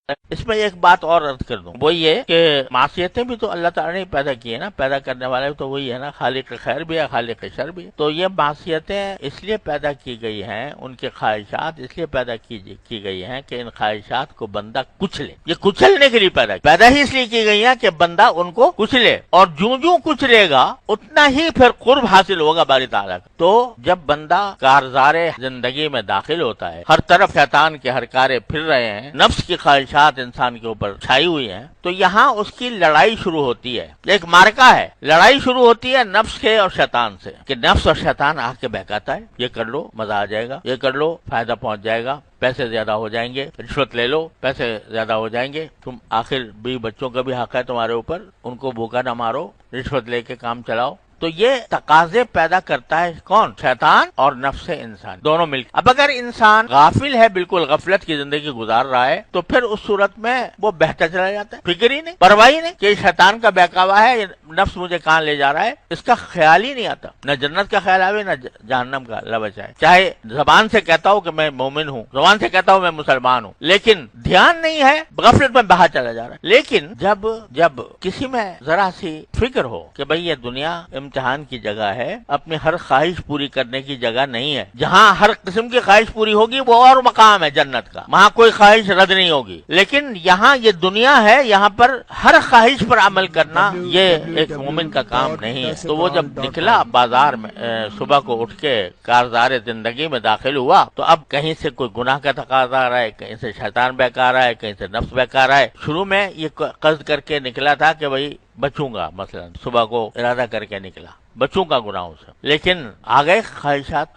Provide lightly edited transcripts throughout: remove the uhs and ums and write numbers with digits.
اس میں ایک بات اور عرض کر دوں، وہ یہ کہ معصیتیں بھی تو اللہ تعالیٰ نے پیدا کی ہے نا، پیدا کرنے والے تو وہی ہے نا، خالق خیر بھی ہے خالق شر بھی ہے۔ تو یہ معصیتیں اس لیے پیدا کی گئی ہیں، ان کے خواہشات اس لیے پیدا کی گئی ہیں کہ ان خواہشات کو بندہ کچلے، یہ کچلنے کے لیے پیدا ہی اس لیے کی گئی ہیں کہ بندہ ان کو کچلے، اور جوں کچلے گا اتنا ہی پھر قرب حاصل ہوگا باری تعالیٰ کا۔ تو جب بندہ کارزار زندگی میں داخل ہوتا ہے، ہر طرف شیطان کے ہرکارے پھر رہے ہیں، نفس کی خواہشات انسان کے اوپر چھائی ہوئی ہیں، تو یہاں اس کی لڑائی شروع ہوتی ہے، ایک مارکا ہے، لڑائی شروع ہوتی ہے نفس کے اور شیطان سے، کہ نفس اور شیطان آ کے بہکاتا ہے، یہ کر لو مزہ آ جائے گا، یہ کر لو فائدہ پہنچ جائے گا، پیسے زیادہ ہو جائیں گے، رشوت لے لو پیسے زیادہ ہو جائیں گے، تم آخر بھی بچوں کا بھی حق ہے تمہارے اوپر، ان کو بھوکا نہ مارو، رشوت لے کے کام چلاؤ۔ تو یہ تقاضے پیدا کرتا ہے کون؟ شیطان اور نفس انسان دونوں مل کے۔ اب اگر انسان غافل ہے، بالکل غفلت کی زندگی گزار رہا ہے، تو پھر اس صورت میں وہ بہتا چلا جاتا ہے، فکر ہی نہیں، پرواہ ہی نہیں کہ شیطان کا بہکاوا ہے، نفس مجھے کہاں لے جا رہا ہے، اس کا خیال ہی نہیں آتا، نہ جنت کا خیال آوے نہ جہنم کا، اللہ بچائے۔ چاہے زبان سے کہتا ہوں کہ میں مومن ہوں، زبان سے کہتا ہوں میں مسلمان ہوں، لیکن دھیان نہیں ہے، غفلت میں بہا چلا جا رہا ہے۔ لیکن جب کسی میں ذرا سی فکر ہو کہ بھئی یہ دنیا امتحان کی جگہ ہے، اپنی ہر خواہش پوری کرنے کی جگہ نہیں ہے، جہاں ہر قسم کی خواہش پوری ہوگی وہ اور مقام ہے جنت کا، وہاں کوئی خواہش رد نہیں ہوگی، لیکن یہاں یہ دنیا ہے، یہاں پر ہر خواہش پر عمل کرنا یہ ایک مومن کا کام نہیں ہے۔ تو وہ جب نکلا بازار میں، صبح کو اٹھ کے کارزار زندگی میں داخل ہوا، تو اب کہیں سے کوئی گناہ کا تقاضا آ رہا ہے، کہیں سے شیطان بہکا رہا ہے، کہیں سے نفس بہکا رہا ہے۔ شروع میں یہ قصد کر کے نکلا تھا کہ بھئی بچوں گا، مثلا صبح کو ارادہ کر کے نکلا، بچوں کا گناہوں سے، لیکن آگئے خواہشات،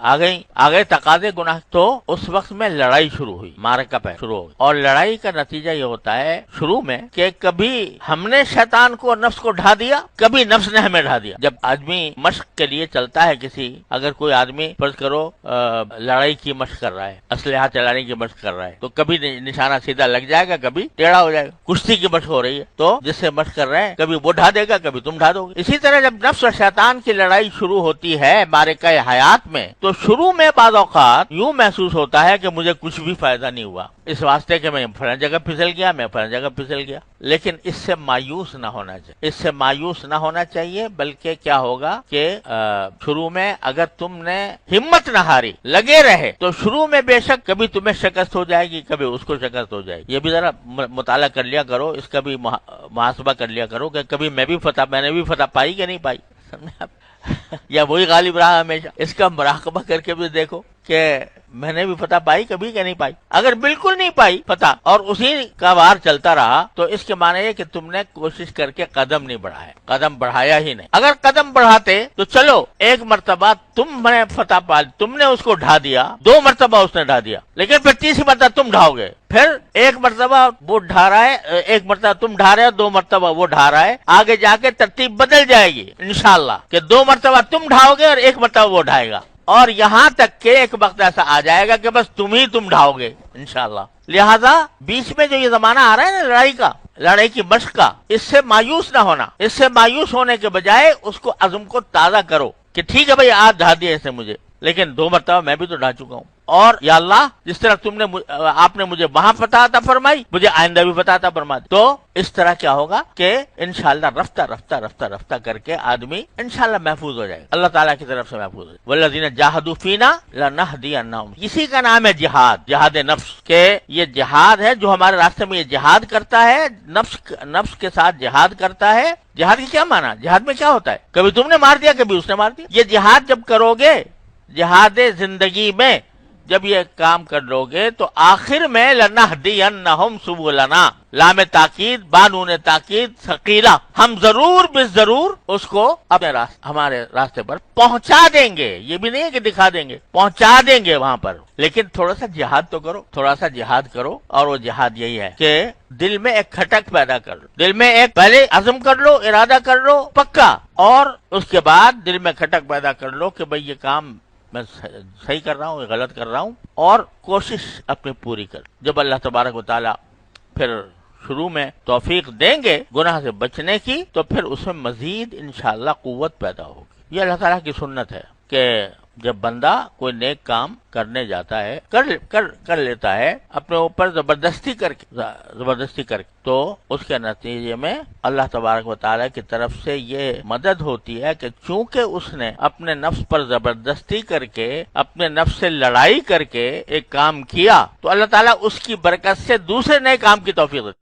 آگئے تقاضے گناہ، تو اس وقت میں لڑائی شروع ہوئی، مارکا پہ شروع ہوئی، اور لڑائی کا نتیجہ یہ ہوتا ہے شروع میں کہ کبھی ہم نے شیطان کو، نفس کو ڈھا دیا، کبھی نفس نے ہمیں ڈھا دیا۔ جب آدمی مشق کے لیے چلتا ہے، اگر کوئی آدمی فرض کرو لڑائی کی مشق کر رہا ہے، اسلحہ چلانے کی مشق کر رہا ہے، تو کبھی نشانہ سیدھا لگ جائے گا، کبھی ٹیڑھا ہو جائے گا۔ کشتی کی مشق ہو رہی ہے، تو جس سے مشق کر رہے ہیں کبھی وہ ڈھا دے گا، کبھی تم ڈھا دو گے۔ اسی طرح جب نفس اور شیطان کی لڑائی شروع ہوتی ہے مارکہ حیات میں، تو شروع میں بعض اوقات یوں محسوس ہوتا ہے کہ مجھے کچھ بھی فائدہ نہیں ہوا، اس واسطے کہ میں فلاں جگہ پھسل گیا، میں فلاں جگہ پھسل گیا، لیکن اس سے مایوس نہ ہونا چاہیے، اس سے مایوس نہ ہونا چاہیے، بلکہ کیا ہوگا کہ شروع میں اگر تم نے ہمت نہ ہاری، لگے رہے، تو شروع میں بے شک کبھی تمہیں شکست ہو جائے گی، کبھی اس کو شکست ہو جائے گی۔ یہ بھی ذرا مطالعہ کر لیا کرو، اس کا بھی محاسبہ کر لیا کرو کہ کبھی میں نے بھی فتح پائی کہ نہیں پائی، سمجھے آپ؟ یا وہی غالب رہا ہمیشہ، اس کا مراقبہ کر کے بھی دیکھو کہ میں نے بھی فتح پائی کبھی کہ نہیں پائی۔ اگر بالکل نہیں پائی فتح اور اسی کا وار چلتا رہا، تو اس کے معنی ہے کہ تم نے کوشش کر کے قدم نہیں بڑھایا، قدم بڑھایا ہی نہیں۔ اگر قدم بڑھاتے تو چلو ایک مرتبہ تم نے فتح پا، تم نے اس کو ڈھا دیا، 2 مرتبہ اس نے ڈھا دیا، لیکن پھر تیسری مرتبہ تم ڈھاؤ گے، پھر ایک مرتبہ وہ ڈھا رہا ہے، ایک مرتبہ تم ڈھا رہے ہو، 2 مرتبہ وہ ڈھا رہا ہے، آگے جا کے ترتیب بدل جائے گی انشاءاللہ، کہ 2 مرتبہ تم ڈھاؤ گے اور 1 مرتبہ وہ ڈھائے گا، اور یہاں تک کہ ایک وقت ایسا آ جائے گا کہ بس تم ڈھاؤ گے انشاءاللہ۔ لہذا بیچ میں جو یہ زمانہ آ رہا ہے نا لڑائی کی مشق کا، اس سے مایوس نہ ہونا، اس سے مایوس ہونے کے بجائے اس کو عزم کو تازہ کرو کہ ٹھیک ہے بھئی آج ڈھا دیا اسے مجھے، لیکن 2 مرتبہ میں بھی تو ڈھا چکا ہوں، اور یا اللہ جس طرح آپ نے مجھے وہاں فتح عطا فرمائی، مجھے آئندہ بھی فتح عطا فرما دی۔ تو اس طرح کیا ہوگا کہ انشاءاللہ رفتہ کر کے آدمی انشاءاللہ محفوظ ہو جائے گا، اللہ تعالیٰ کی طرف سے محفوظ ہو جائے گا۔ والذین جاہدوا فینا لنہدینہم، اسی کا نام ہے جہاد نفس، کہ یہ جہاد ہے جو ہمارے راستے میں یہ جہاد کرتا ہے، نفس کے ساتھ جہاد کرتا ہے۔ جہاد کی کیا معنی؟ جہاد میں کیا ہوتا ہے؟ کبھی تم نے مار دیا، کبھی اس نے مار دیا۔ یہ جہاد جب کرو گے، جہاد زندگی میں جب یہ کام کر لو گے، تو آخر میں لنہدینہم سبلنا، لام تاکید بانون تاکید ثقیلہ، ہم ضرور بالضرور اس کو اپنے ہمارے راستے پر پہنچا دیں گے۔ یہ بھی نہیں ہے کہ دکھا دیں گے، پہنچا دیں گے وہاں پر، لیکن تھوڑا سا جہاد تو کرو، تھوڑا سا جہاد کرو، اور وہ جہاد یہی ہے کہ دل میں ایک کھٹک پیدا کر لو، دل میں ایک پہلے عزم کر لو، ارادہ کر لو پکا، اور اس کے بعد دل میں کھٹک پیدا کر لو کہ بھئی یہ کام میں صحیح کر رہا ہوں، غلط کر رہا ہوں، اور کوشش اپنی پوری کر۔ جب اللہ تبارک و تعالی پھر شروع میں توفیق دیں گے گناہ سے بچنے کی، تو پھر اس میں مزید انشاءاللہ قوت پیدا ہوگی۔ یہ اللہ تعالیٰ کی سنت ہے کہ جب بندہ کوئی نیک کام کرنے جاتا ہے کر لیتا ہے اپنے اوپر زبردستی کر کے تو اس کے نتیجے میں اللہ تبارک و تعالیٰ کی طرف سے یہ مدد ہوتی ہے کہ چونکہ اس نے اپنے نفس پر زبردستی کر کے اپنے نفس سے لڑائی کر کے ایک کام کیا تو اللہ تعالیٰ اس کی برکت سے دوسرے نئے کام کی توفیق دیتا ہے۔